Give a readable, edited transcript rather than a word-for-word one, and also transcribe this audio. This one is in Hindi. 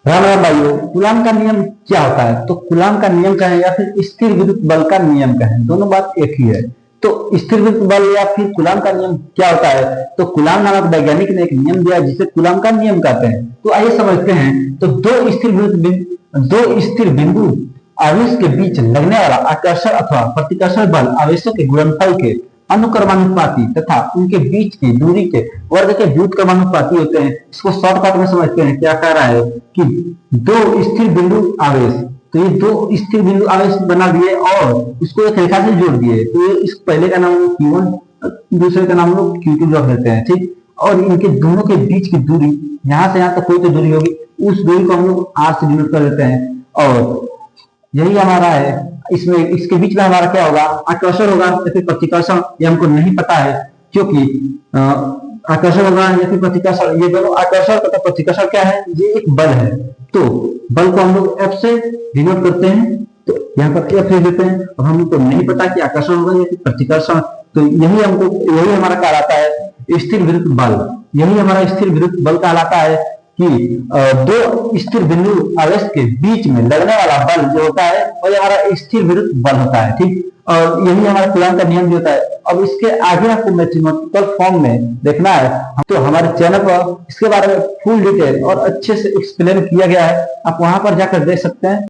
राम राम भाइयों, कूलाम का नियम क्या होता है? तो कूलाम का नियम कहें या फिर स्थिर विद्युत बल का नियम कहें, दोनों बात एक ही है। तो स्थिर विद्युत बल या फिर कूलाम का नियम क्या होता है? तो कूलाम नामक वैज्ञानिक ने एक नियम दिया जिसे कूलाम का नियम कहते हैं। तो आइए समझते हैं। तो दो स्थिर बिंदु आवेश के बीच लगने वाला आकर्षण अथवा प्रतिकर्षण बल आवेशों के गुणनफल के अनुक्रमानुपाती तथा उनके बीच की दूरी के वर्ग के व्युत्क्रमानुपाती होते हैं। इसको शॉर्टकट में समझते हैं। क्या कह रहा है कि दो स्थिर बिंदु आवेश, तो ये दो स्थिर बिंदु आवेश बना दिए और उसको एक रेखा से जोड़ दिए। तो ये इस पहले का नाम Q1, दूसरे का नाम लोग Q2 रख देते हैं, ठीक। और इनके दोनों के बीच की दूरी यहाँ से यहाँ तक कोई तो दूरी होगी, उस दूरी को हम लोग R से डिनोट कर देते हैं। और यही हमारा है। इसमें इसके बीच में हमारा क्या होगा? आकर्षण होगा या फिर प्रतिकर्षण, ये हमको नहीं पता है, क्योंकि आकर्षण होगा या फिर प्रतिकर्षण, ये दोनों आकर्षण तथा प्रतिकर्षण क्या है? ये एक बल है। तो बल को हम लोग F से डिनोट करते हैं। तो यहाँ पर F लिख देते हैं। अब हमको नहीं पता कि आकर्षण होगा या फिर प्रतिकर्षण, तो यही हमारा कहलाता है स्थिर विद्युत बल। यही हमारा स्थिर विद्युत बल कहलाता है कि दो स्थिर बिंदु आवेश के बीच में लगने वाला बल जो होता है वो हमारा स्थिर विद्युत बल होता है, ठीक। और यही हमारा कूलाम का नियम भी होता है। अब इसके आगे आपको मैथमेटिकल फॉर्म में देखना है तो हमारे चैनल पर इसके बारे में फुल डिटेल और अच्छे से एक्सप्लेन किया गया है, आप वहां पर जाकर देख सकते हैं।